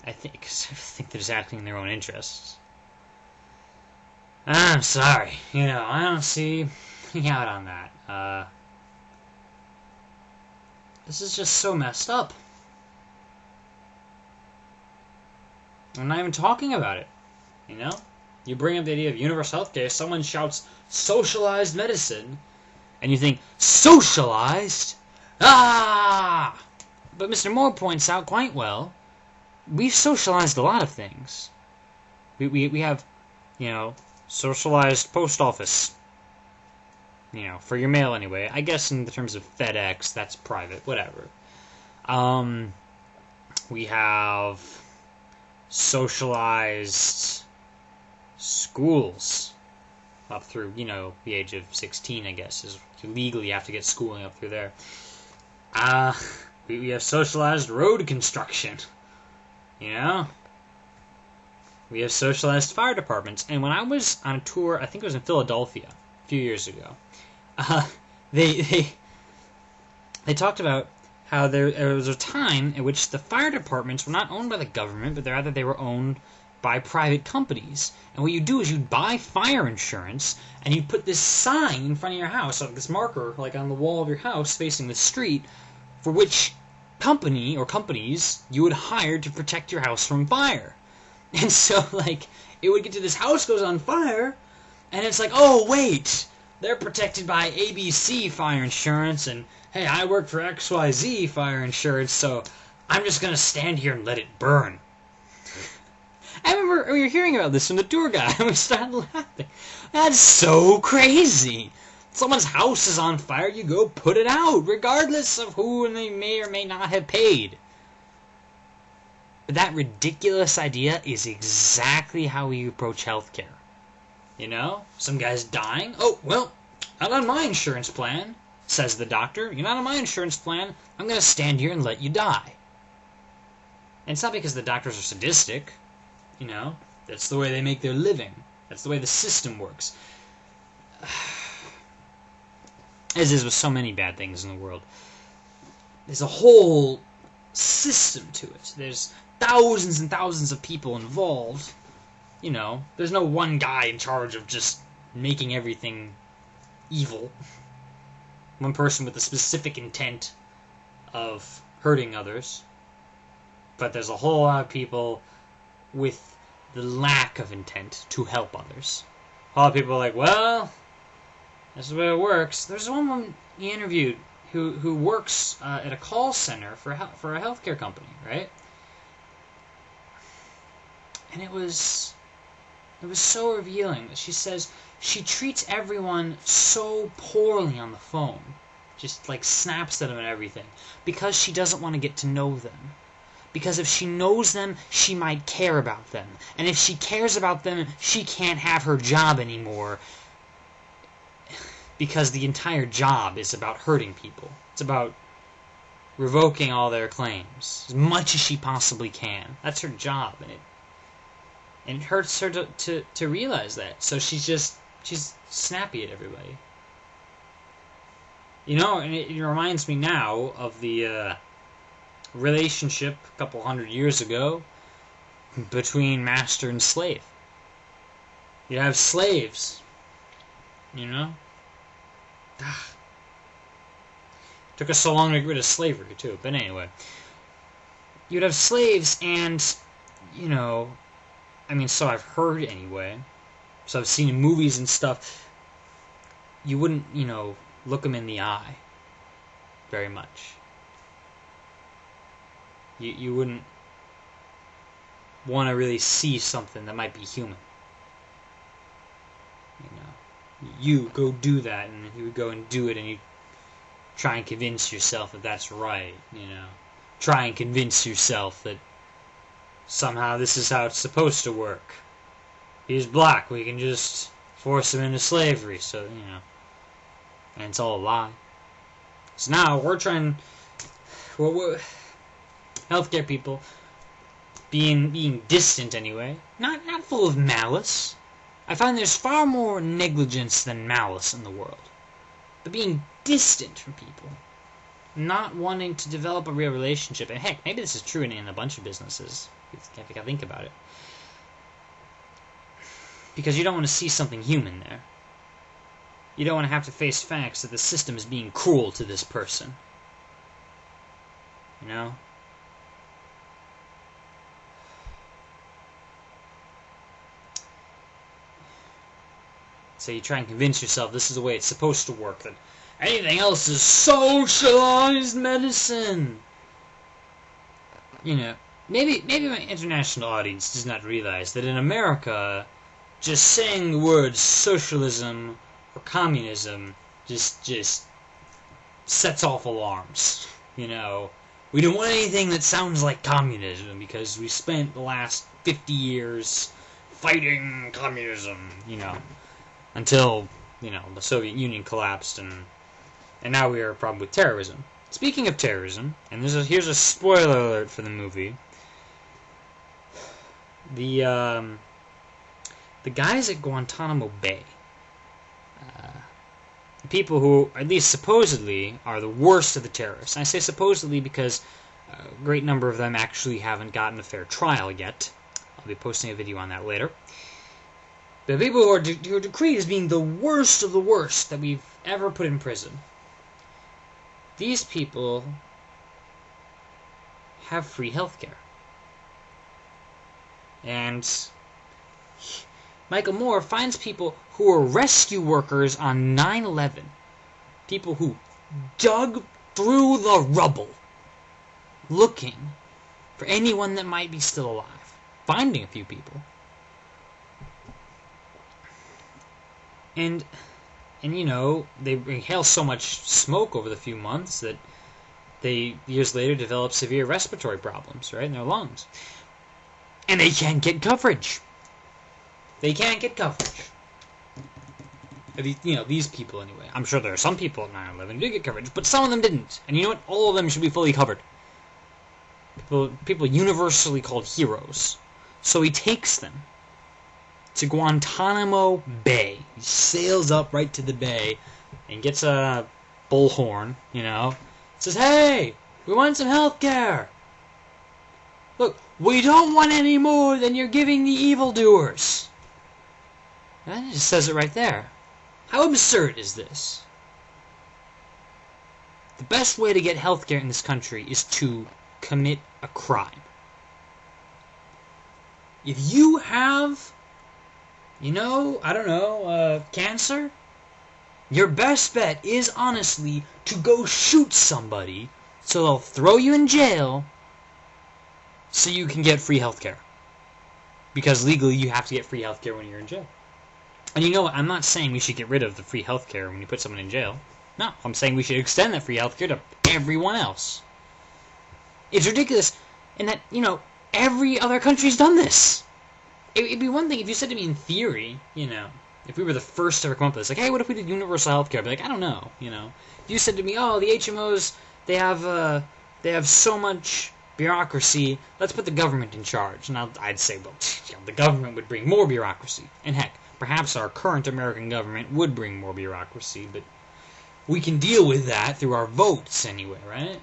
I think they're just acting in their own interests. I'm sorry, I don't see out on that. This is just so messed up. I'm not even talking about it, You bring up the idea of universal healthcare, someone shouts socialized medicine, and you think, socialized? Ah! But Mr. Moore points out quite well, we've socialized a lot of things. We have, socialized post office. For your mail anyway. I guess in the terms of FedEx, that's private, whatever. We have socialized schools up through, the age of 16, I guess, is you legally have to get schooling up through there. We have socialized road construction, We have socialized fire departments. And when I was on a tour, I think it was in Philadelphia a few years ago, they talked about how there was a time in which the fire departments were not owned by the government, but rather they were owned by private companies. And what you do is you buy fire insurance, and you put this sign in front of your house, like this marker, like on the wall of your house facing the street, for which company or companies you would hire to protect your house from fire. And so, it would get to this house goes on fire, and it's like, oh, wait, they're protected by ABC fire insurance, and, hey, I work for XYZ fire insurance, so I'm just going to stand here and let it burn. I remember we were hearing about this from the tour guide, and we started laughing. That's so crazy. Someone's house is on fire, you go put it out, regardless of who they may or may not have paid. But that ridiculous idea is exactly how we approach healthcare. Some guy's dying. Oh, well, not on my insurance plan, says the doctor. You're not on my insurance plan. I'm going to stand here and let you die. And it's not because the doctors are sadistic. That's the way they make their living. That's the way the system works. As is with so many bad things in the world. There's a whole system to it. There's thousands and thousands of people involved. There's no one guy in charge of just making everything evil. One person with a specific intent of hurting others. But there's a whole lot of people with the lack of intent to help others. A lot of people are like, well, that's the way it works. There's one woman he interviewed who works at a call center for a healthcare company, right? And it was so revealing. She says she treats everyone so poorly on the phone. Just snaps at them and everything. Because she doesn't want to get to know them. Because if she knows them, she might care about them. And if she cares about them, she can't have her job anymore. Because the entire job is about hurting people. It's about revoking all their claims. As much as she possibly can. That's her job. And it hurts her to realize that. So she's snappy at everybody. And it reminds me now of the relationship a couple hundred years ago between master and slave. You have slaves, Took us so long to get rid of slavery, too. But anyway, you'd have slaves and, so I've heard anyway, so I've seen in movies and stuff, you wouldn't, look them in the eye very much. You wouldn't want to really see something that might be human. You go do that, and you would go and do it, and you try and convince yourself that that's right, Try and convince yourself that somehow this is how it's supposed to work. He's black, we can just force him into slavery, so, And it's all a lie. So now, we're trying... we're healthcare people, being distant anyway, not full of malice. I find there's far more negligence than malice in the world. But being distant from people, not wanting to develop a real relationship. And heck, maybe this is true in a bunch of businesses, if I think about it. Because you don't want to see something human there. You don't want to have to face facts that the system is being cruel to this person. You know? So you try and convince yourself this is the way it's supposed to work, that anything else is socialized medicine. You know, maybe my international audience does not realize that in America, just saying the words socialism or communism just sets off alarms. You know, we don't want anything that sounds like communism because we spent the last 50 years fighting communism, you know, until, you know, the Soviet Union collapsed, and now we are a problem with terrorism. Speaking of terrorism, and here's a spoiler alert for the movie. The guys at Guantanamo Bay, the people who, at least supposedly, are the worst of the terrorists. And I say supposedly because a great number of them actually haven't gotten a fair trial yet. I'll be posting a video on that later. The people who are decreed as being the worst of the worst that we've ever put in prison. These people have free healthcare. And Michael Moore finds people who are rescue workers on 9/11. People who dug through the rubble looking for anyone that might be still alive. Finding a few people. And you know, they inhale so much smoke over the few months that they, years later, develop severe respiratory problems, right, in their lungs. And they can't get coverage. They can't get coverage. You know, these people anyway. I'm sure there are some people at 9/11 who did get coverage, but some of them didn't. And you know what? All of them should be fully covered. People universally called heroes. So he takes them to Guantanamo Bay. He sails up right to the bay and gets a bullhorn, you know. Says, hey, we want some health care. Look, we don't want any more than you're giving the evildoers. And it just says it right there. How absurd is this? The best way to get health care in this country is to commit a crime. If you have, you know, I don't know, cancer, your best bet is honestly to go shoot somebody so they'll throw you in jail so you can get free healthcare. Because legally you have to get free healthcare when you're in jail. And you know what, I'm not saying we should get rid of the free healthcare when you put someone in jail. No, I'm saying we should extend that free healthcare to everyone else. It's ridiculous in that, you know, every other country's done this. It'd be one thing if you said to me in theory, you know, if we were the first to ever come up with this, like, hey, what if we did universal healthcare? I'd be like, I don't know, you know. If you said to me, oh, the HMOs, they have so much bureaucracy, let's put the government in charge. And I'd say, well, you know, the government would bring more bureaucracy. And heck, perhaps our current American government would bring more bureaucracy, but we can deal with that through our votes anyway, right?